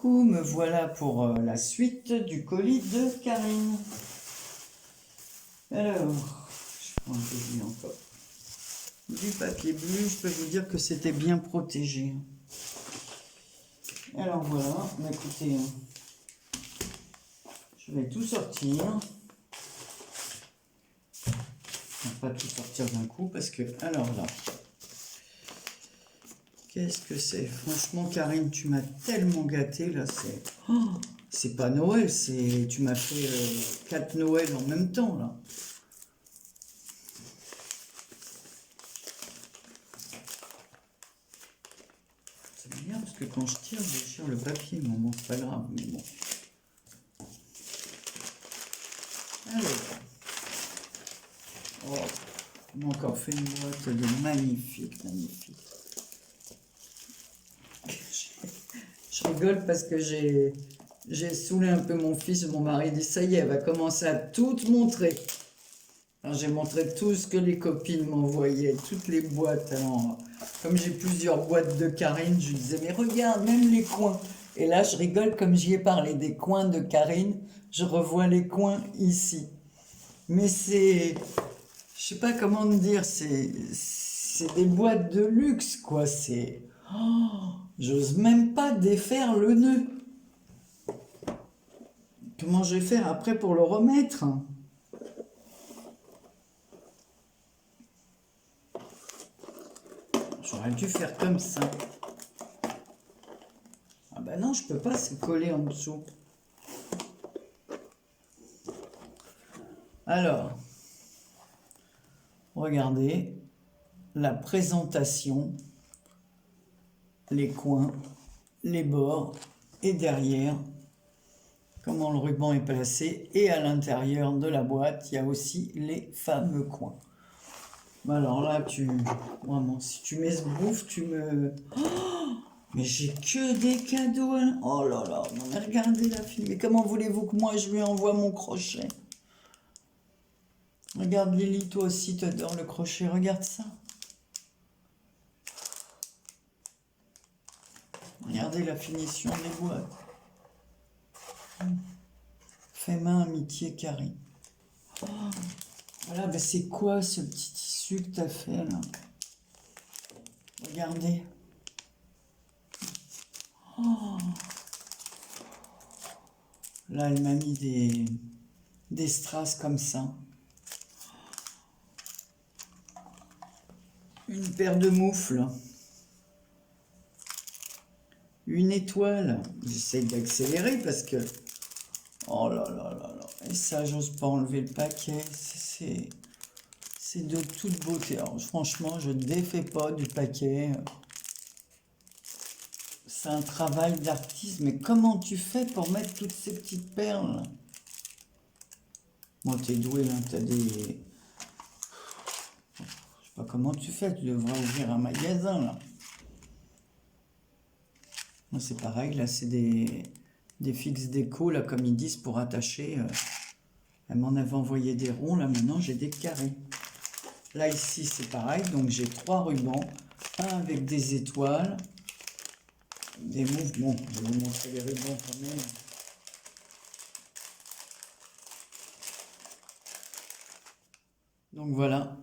Coucou, me voilà pour la suite du colis de Karine. Alors, je prends un peu de bleu encore. Du papier bleu, je peux vous dire que c'était bien protégé. Alors voilà, écoutez, je vais tout sortir. Je ne vais pas tout sortir d'un coup parce que, alors là, qu'est-ce que c'est? Franchement, Karine, tu m'as tellement gâtée là, c'est... Oh, c'est pas Noël, c'est... Tu m'as fait 4 Noëls en même temps là. C'est bien parce que quand je déchire le papier, mais bon, c'est pas grave, mais bon. Alors, oh, on m'a encore fait une boîte de magnifique, magnifique. Je rigole parce que j'ai saoulé un peu mon fils, mon mari dit ça y est, elle va commencer à tout montrer. Alors j'ai montré tout ce que les copines m'envoyaient, toutes les boîtes. Alors, comme j'ai plusieurs boîtes de Karine, je disais mais regarde, même les coins. Et là je rigole comme j'y ai parlé des coins de Karine, je revois les coins ici. Mais c'est, je sais pas comment te dire, c'est des boîtes de luxe quoi. C'est, oh, j'ose même pas défaire le nœud. Comment je vais faire après pour le remettre? J'aurais dû faire comme ça. Ah bah non, je peux pas, c'est collé en dessous. Alors, regardez, la présentation, les coins, les bords et derrière, comment le ruban est placé. Et à l'intérieur de la boîte, il y a aussi les fameux coins. Alors là, vraiment, si tu mets ce bouffe, tu me... Oh, mais j'ai que des cadeaux. Hein. Oh là là, non mais regardez la fille. Mais comment voulez-vous que moi je lui envoie mon crochet? Regarde Lily, toi aussi tu adores le crochet, regarde ça. Regardez la finition des boîtes. Fait main, amitié, Karine. Oh, voilà, ben c'est quoi ce petit tissu que tu as fait là? Regardez. Oh. Là, elle m'a mis des strass comme ça. Une paire de moufles. Une étoile. J'essaie d'accélérer parce que... Oh là là là là. Et ça, j'ose pas enlever le paquet. C'est de toute beauté. Alors, franchement, je ne défais pas du paquet. C'est un travail d'artiste. Mais comment tu fais pour mettre toutes ces petites perles? Moi, t'es doué, hein, t'as des... Je sais pas comment tu fais. Tu devrais ouvrir un magasin, là. Moi, c'est pareil. Là, c'est des fixes déco, là, comme ils disent, pour attacher. Elle m'en avait envoyé des ronds. Là, maintenant, j'ai des carrés. Là, ici, c'est pareil. Donc, j'ai 3 rubans. Un avec des étoiles. Des mouvements. Je vais vous montrer les rubans quand même. Donc, voilà.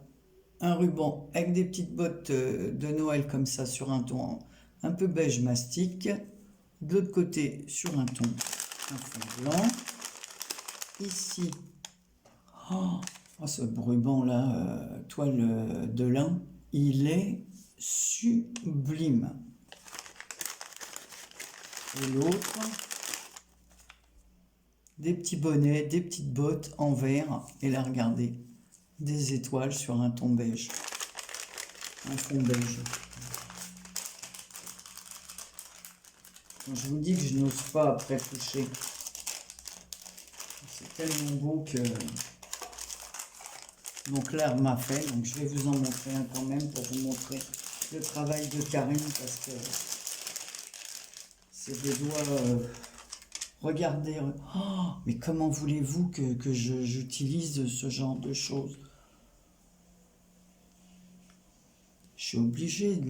Un ruban avec des petites bottes de Noël comme ça sur un ton un peu beige mastic. De l'autre côté, sur un ton, un fond blanc. Ici, oh, ce ruban là, toile de lin, il est sublime. Et l'autre, des petits bonnets, des petites bottes en verre. Et là, regardez, des étoiles sur un ton beige. Un fond beige. Je vous dis que je n'ose pas après toucher. C'est tellement beau que mon Claire m'a fait. Donc je vais vous en montrer un quand même pour vous montrer le travail de Karine parce que c'est des doigts... regardez. Oh, mais comment voulez-vous que j'utilise ce genre de choses? Je suis obligé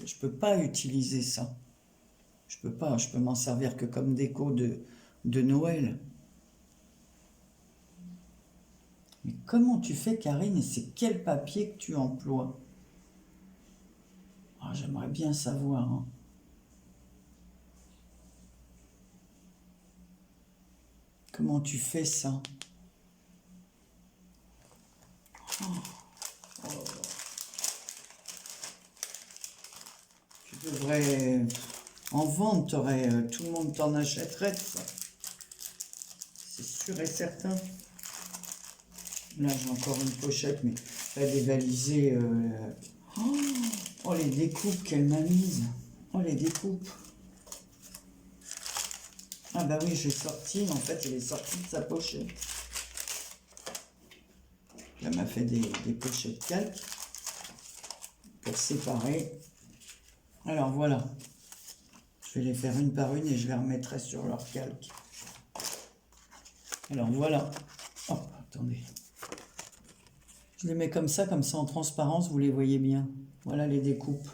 je peux pas utiliser ça. Je peux pas, je peux m'en servir que comme déco de Noël. Mais comment tu fais, Karine, et c'est quel papier que tu emploies? Ah, j'aimerais bien savoir, hein. Comment tu fais ça? Oh, oh. Tu devrais en vendre, tout le monde t'en achèterait de ça. C'est sûr et certain. Là, j'ai encore une pochette, mais elle est dévalisée. Oh, oh, les découpes qu'elle m'a mises. Oh, les découpes. Ah bah oui, j'ai sorti, mais en fait, elle est sortie de sa pochette. Elle m'a fait des pochettes calques pour séparer. Alors voilà. Je vais les faire une par une et je les remettrai sur leur calque. Alors voilà. Oh, attendez. Je les mets comme ça en transparence, vous les voyez bien. Voilà les découpes.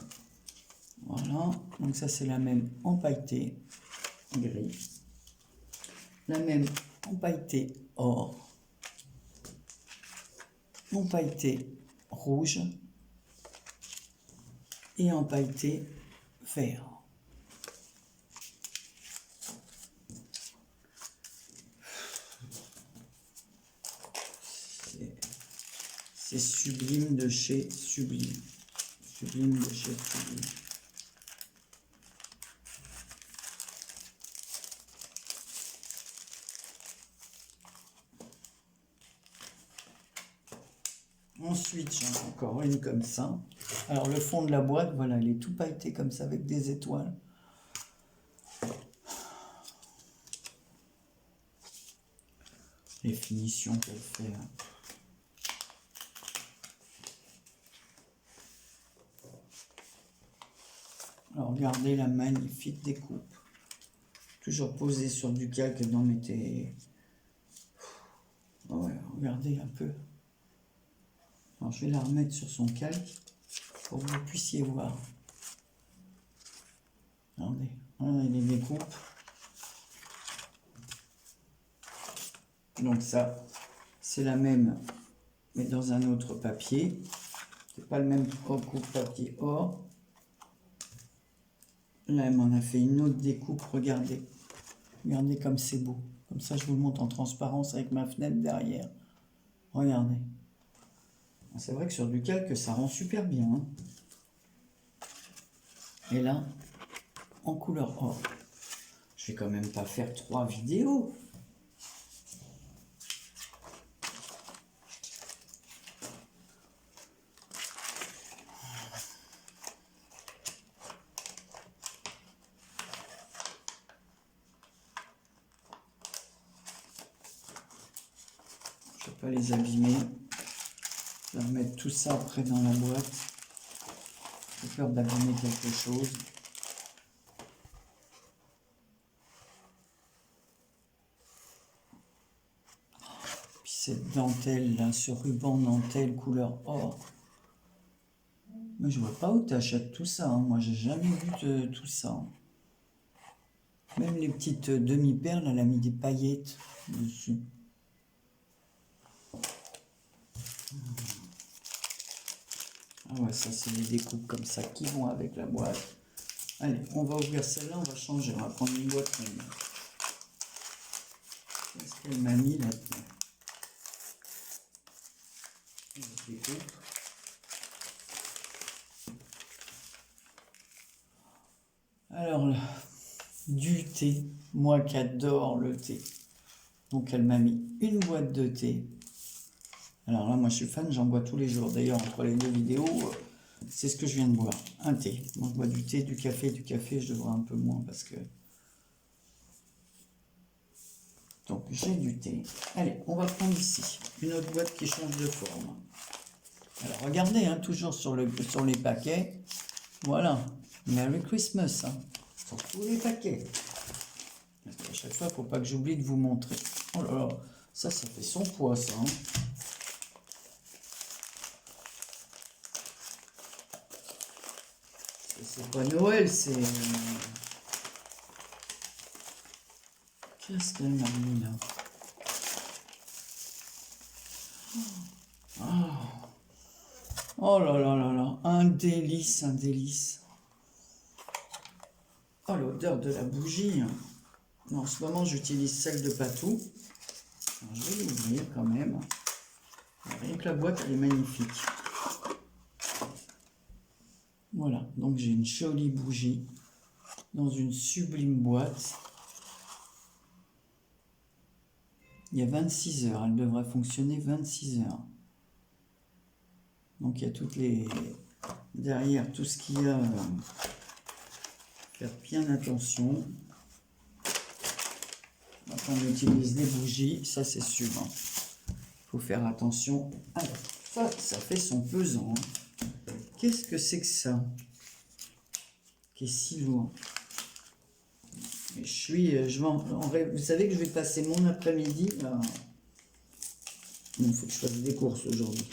Voilà. Donc ça, c'est la même empailletée gris. La même empailletée or. Empailletée rouge. Et empailletée vert. C'est sublime de chez Sublime. Sublime de chez Sublime. Ensuite, j'en ai encore une comme ça. Alors, le fond de la boîte, voilà, il est tout pailleté comme ça avec des étoiles. Les finitions qu'elle fait. Alors, regardez la magnifique découpe. Toujours posée sur du calque. Non, mais t'es... Ouais, regardez un peu. Alors, je vais la remettre sur son calque pour que vous puissiez voir. Regardez, regardez les découpes. Donc ça, c'est la même, mais dans un autre papier. C'est pas le même coupe papier or. Là, elle m'en a fait une autre découpe, regardez. Regardez comme c'est beau. Comme ça, je vous le montre en transparence avec ma fenêtre derrière. Regardez. C'est vrai que sur du calque, ça rend super bien, hein. Et là, en couleur or. Je vais quand même pas faire 3 vidéos. Je vais pas les abîmer. Je vais remettre tout ça après dans la boîte. J'ai peur d'abîmer quelque chose. Puis cette dentelle là, ce ruban dentelle couleur or. Mais je vois pas où tu achètes tout ça, hein. Moi, j'ai jamais vu tout ça, hein. Même les petites demi-perles, elle a mis des paillettes dessus. Ah ouais, ça, c'est les découpes comme ça qui vont avec la boîte. Allez, on va ouvrir celle-là, on va changer. On va prendre une boîte. Qu'est-ce qu'elle m'a mis là-dedans? Découpe. Alors là, du thé, moi qui adore le thé. Donc elle m'a mis une boîte de thé. Alors là, moi je suis fan, j'en bois tous les jours. D'ailleurs, entre les deux vidéos, c'est ce que je viens de boire. Un thé. Moi je bois du thé, du café. Du café, je devrais un peu moins parce que... Donc j'ai du thé. Allez, on va prendre ici une autre boîte qui change de forme. Alors regardez, hein, toujours sur les paquets. Voilà. Merry Christmas, hein, sur tous les paquets. À chaque fois, il ne faut pas que j'oublie de vous montrer. Oh là là, ça fait son poids, ça, hein. C'est pas Noël, c'est Qu'est-ce qu'elle m'a mis là? Oh. Oh là là là là, un délice, un délice. Oh, l'odeur de la bougie. En ce moment, j'utilise celle de Patou. Alors, je vais l'ouvrir quand même. Rien que la boîte, elle est magnifique. Voilà, donc j'ai une jolie bougie dans une sublime boîte. Il y a 26 heures, elle devrait fonctionner 26 heures. Donc il y a toutes les... Derrière, tout ce qu'il y a... Faire bien attention. Quand on utilise des bougies, ça c'est sûr. Faut faire attention. Alors, ça fait son pesant. Qu'est-ce que c'est que ça? Qui est si lourd. Vous savez que je vais passer mon après-midi. Il faut que je fasse des courses aujourd'hui.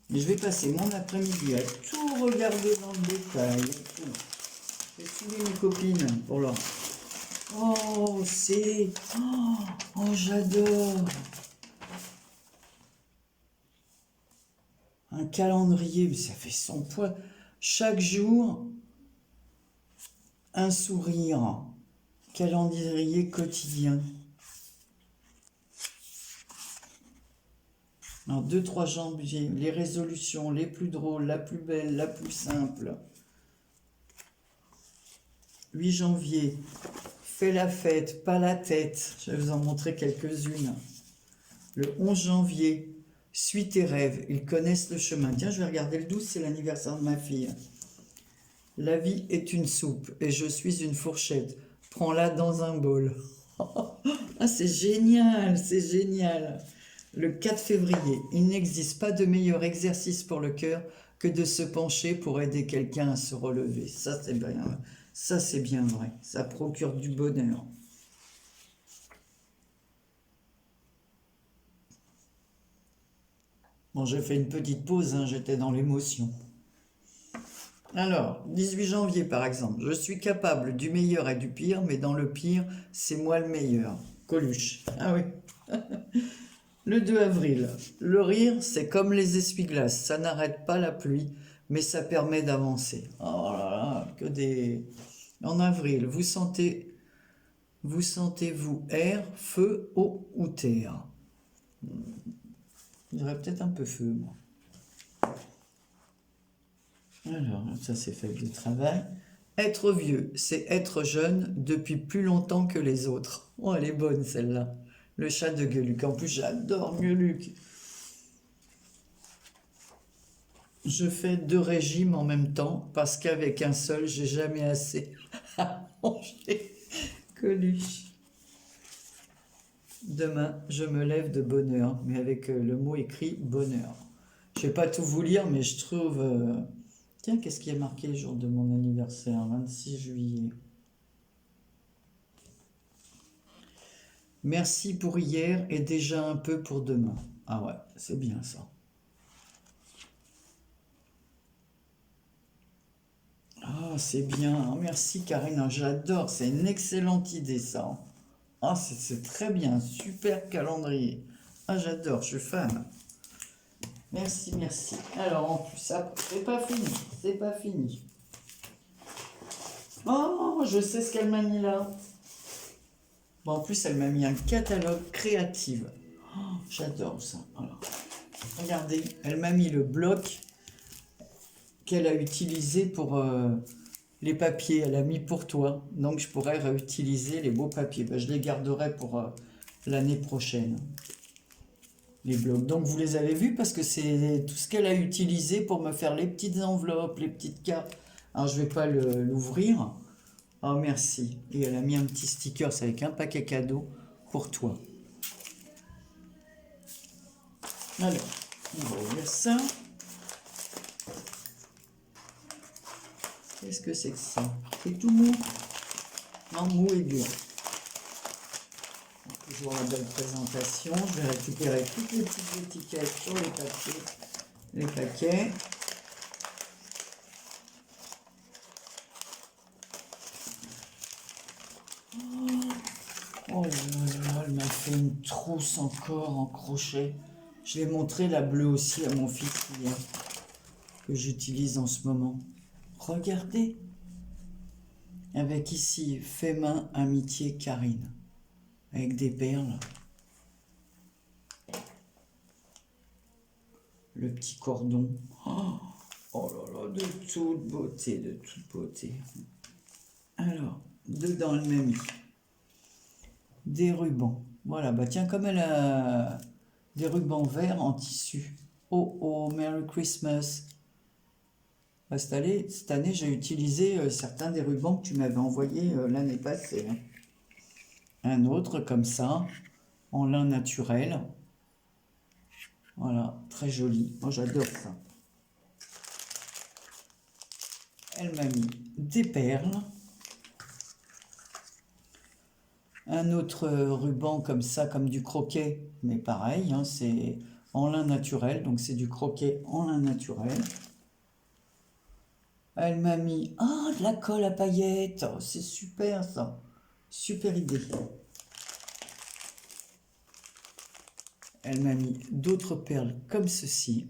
Mais je vais passer mon après-midi à tout regarder dans le détail. Je vais suivre mes copines pour leur... Oh, c'est... Oh, j'adore. Un calendrier, mais ça fait son poids. Chaque jour, un sourire. Calendrier quotidien. Alors, 2-3 janvier, les résolutions les plus drôles, la plus belle, la plus simple. 8 janvier, fais la fête, pas la tête. Je vais vous en montrer quelques-unes. Le 11 janvier, suis tes rêves, ils connaissent le chemin. Tiens, je vais regarder le 12, c'est l'anniversaire de ma fille. La vie est une soupe et je suis une fourchette. Prends-la dans un bol. Ah, c'est génial, c'est génial. Le 4 février, il n'existe pas de meilleur exercice pour le cœur que de se pencher pour aider quelqu'un à se relever. Ça, c'est bien vrai. Ça procure du bonheur. Bon, j'ai fait une petite pause, j'étais dans l'émotion. Alors, 18 janvier par exemple, je suis capable du meilleur et du pire, mais dans le pire, c'est moi le meilleur. Coluche. Ah oui. Le 2 avril, le rire, c'est comme les essuie-glaces, ça n'arrête pas la pluie, mais ça permet d'avancer. Oh là là, que des... En avril, vous sentez-vous air, feu, eau ou terre? J'aurais peut-être un peu feu, moi. Alors, ça c'est feuille de travail. Être vieux, c'est être jeune depuis plus longtemps que les autres. Oh, elle est bonne celle-là. Le chat de Gueuluc. En plus, j'adore Gueuluc. Je fais 2 régimes en même temps parce qu'avec un seul, j'ai jamais assez à manger. Coluche. Demain, je me lève de bonne heure, mais avec le mot écrit bonheur. Je vais pas tout vous lire, mais je trouve... Tiens, qu'est-ce qui est marqué le jour de mon anniversaire, 26 juillet. Merci pour hier et déjà un peu pour demain. Ah ouais, c'est bien ça. Ah, c'est bien. Merci Karine, j'adore. C'est une excellente idée ça. Ah, c'est très bien. Super calendrier. Ah, j'adore, je suis fan. Merci, merci. Alors, en plus, ça, c'est pas fini. C'est pas fini. Oh, je sais ce qu'elle m'a mis là. Bon, en plus, elle m'a mis un catalogue créatif. Oh, j'adore ça. Alors, regardez, elle m'a mis le bloc qu'elle a utilisé pour les papiers. Elle a mis pour toi. Donc, je pourrais réutiliser les beaux papiers. Ben, je les garderai pour l'année prochaine. Les blocs. Donc, vous les avez vus parce que c'est tout ce qu'elle a utilisé pour me faire les petites enveloppes, les petites cartes. Alors, je ne vais pas l'ouvrir. Oh, merci. Et elle a mis un petit sticker avec un paquet cadeau pour toi. Alors, on va ouvrir ça. Qu'est-ce que c'est que ça? C'est tout mou. Non, mou et dur. Toujours la belle présentation. Je vais récupérer toutes les petites étiquettes sur les papiers. Les paquets. Oh là là. une trousse encore en crochet. Je l'ai montré, la bleue aussi, à mon fils hier, que j'utilise en ce moment. Regardez. Avec ici, fait main, amitié, Karine. Avec des perles. Le petit cordon. Oh là là, de toute beauté, de toute beauté. Alors, dedans, elle m'a mis des rubans. Voilà, bah tiens, comme elle a des rubans verts en tissu. Oh oh, Merry Christmas. Bah, cette année, j'ai utilisé certains des rubans que tu m'avais envoyés l'année passée. Un autre comme ça, en lin naturel. Voilà, très joli. Moi, j'adore ça. Elle m'a mis des perles. Un autre ruban comme ça, comme du croquet, mais pareil, hein, c'est en lin naturel, donc c'est du croquet en lin naturel. Elle m'a mis de la colle à paillettes, oh, c'est super ça, super idée. Elle m'a mis d'autres perles comme ceci.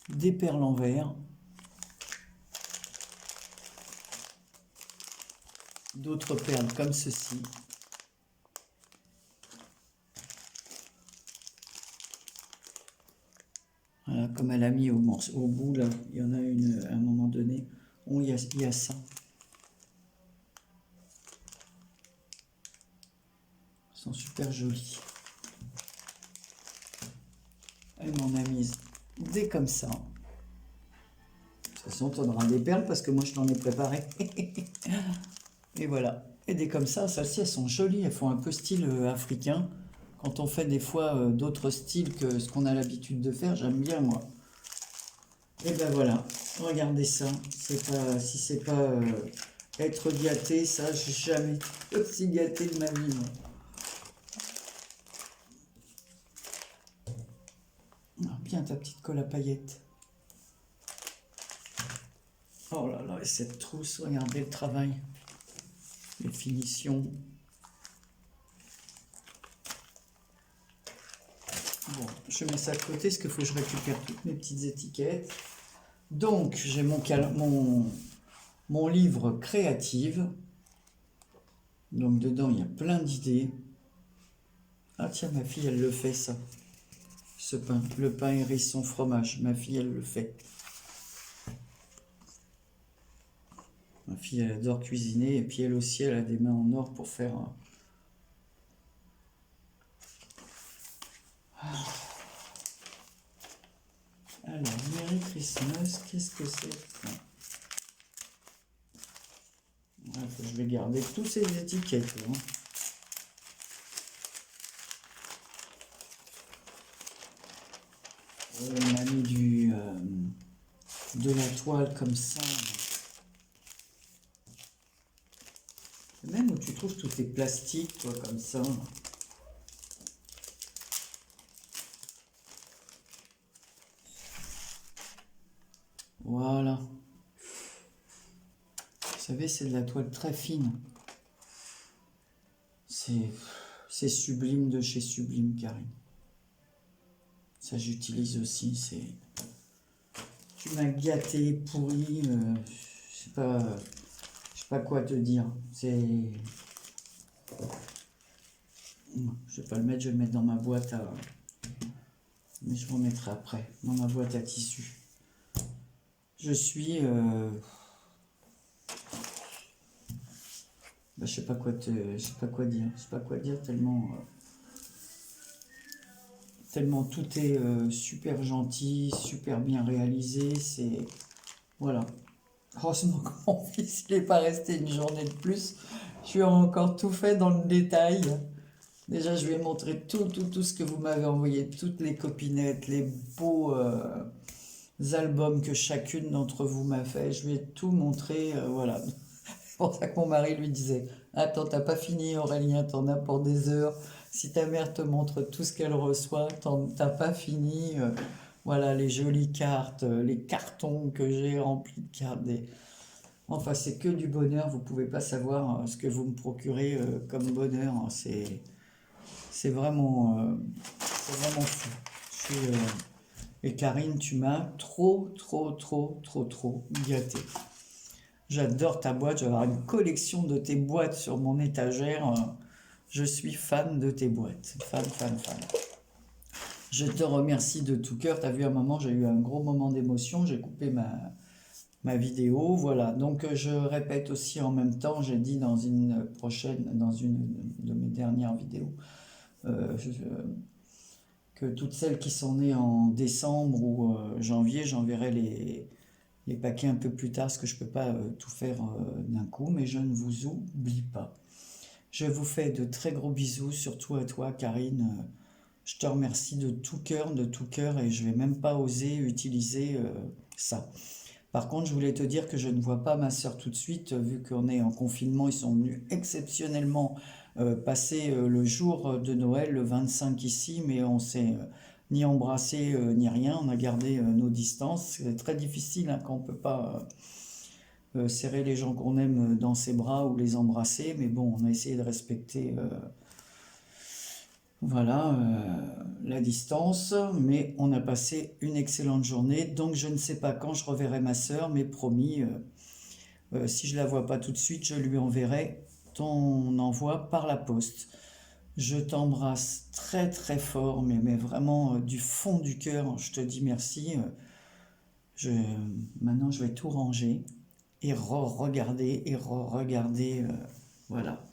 Des perles en verre. D'autres perles comme ceci. Voilà, comme elle a mis au bout, là, il y en a une à un moment donné. Il y a ça. Elles sont super jolies. Elle m'en a mis des comme ça. De toute façon, tu auras des perles parce que moi, je t'en ai préparé. Et voilà. Et des comme ça, celles-ci, elles sont jolies. Elles font un peu style africain. Quand on fait des fois d'autres styles que ce qu'on a l'habitude de faire, j'aime bien, moi. Et ben voilà. Regardez ça. Si c'est pas être gâté, ça, j'ai jamais aussi gâté de ma vie, moi. Bien ta petite colle à paillettes. Oh là là, et cette trousse, regardez le travail. Les finitions. Bon, je mets ça de côté parce qu'il faut que je récupère toutes mes petites étiquettes. Donc, j'ai mon livre créative. Donc, dedans, il y a plein d'idées. Ah tiens, ma fille, elle le fait, ça. Ce pain, le pain hérisson fromage. Ma fille, elle le fait. Ma fille, elle adore cuisiner. Et puis, elle aussi, elle a des mains en or pour faire... Alors, Merry Christmas, qu'est-ce que c'est? Je vais garder toutes ces étiquettes. Hein. On a mis de la toile comme ça. Même où tu trouves tous tes plastiques, toi, comme ça. Voilà. Vous savez, c'est de la toile très fine. C'est Sublime de chez Sublime, Karine. Ça, j'utilise aussi. Tu m'as gâté, pourri. Je sais pas quoi te dire. Je vais pas le mettre, je vais le mettre dans ma boîte à... Mais je vous remettrai après, dans ma boîte à tissu. Je suis... je sais pas quoi dire. Je sais pas quoi dire tellement tout est super gentil, super bien réalisé. C'est... Voilà. Heureusement que mon fils n'est pas resté une journée de plus. Je lui ai encore tout fait dans le détail. Déjà, je lui ai montré tout ce que vous m'avez envoyé, toutes les copinettes, les beaux albums que chacune d'entre vous m'a fait. Je lui ai tout montré, voilà. C'est pour ça que mon mari lui disait, attends, t'as pas fini Aurélien, t'en as pour des heures. Si ta mère te montre tout ce qu'elle reçoit, t'as pas fini. Voilà, les jolies cartes, les cartons que j'ai remplis de cartes. Enfin, c'est que du bonheur. Vous pouvez pas savoir ce que vous me procurez comme bonheur, hein. C'est vraiment, c'est vraiment fou. Et Karine, tu m'as trop, trop, trop, trop, trop gâté. J'adore ta boîte. Je vais avoir une collection de tes boîtes sur mon étagère. Je suis fan de tes boîtes. Fan, fan, fan. Je te remercie de tout cœur. Tu as vu, à un moment, j'ai eu un gros moment d'émotion. J'ai coupé ma vidéo. Voilà. Donc, je répète aussi en même temps, j'ai dit dans une de mes dernières vidéos, que toutes celles qui sont nées en décembre ou janvier, j'enverrai les paquets un peu plus tard, parce que je ne peux pas tout faire d'un coup, mais je ne vous oublie pas. Je vous fais de très gros bisous, surtout à toi, Karine. Je te remercie de tout cœur, et je vais même pas oser utiliser ça. Par contre, je voulais te dire que je ne vois pas ma soeur tout de suite, vu qu'on est en confinement. Ils sont venus exceptionnellement passer le jour de Noël, le 25 ici, mais on s'est ni embrassé ni rien. On a gardé nos distances. C'est très difficile, hein, quand on peut pas serrer les gens qu'on aime dans ses bras ou les embrasser, mais bon, on a essayé de respecter voilà, la distance, mais on a passé une excellente journée. Donc je ne sais pas quand je reverrai ma sœur, mais promis, si je la vois pas tout de suite, je lui enverrai ton envoi par la poste. Je t'embrasse très très fort, mais vraiment du fond du cœur. Je te dis merci. Je, Maintenant, je vais tout ranger et regarder et regarder. Voilà.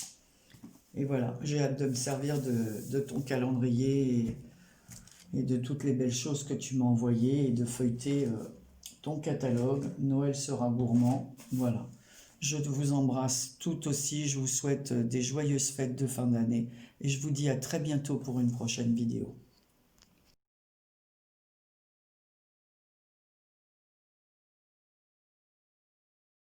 Et voilà, j'ai hâte de me servir de ton calendrier et de toutes les belles choses que tu m'as envoyées, et de feuilleter ton catalogue. Noël sera gourmand. Voilà. Je vous embrasse tout aussi. Je vous souhaite des joyeuses fêtes de fin d'année. Et je vous dis à très bientôt pour une prochaine vidéo.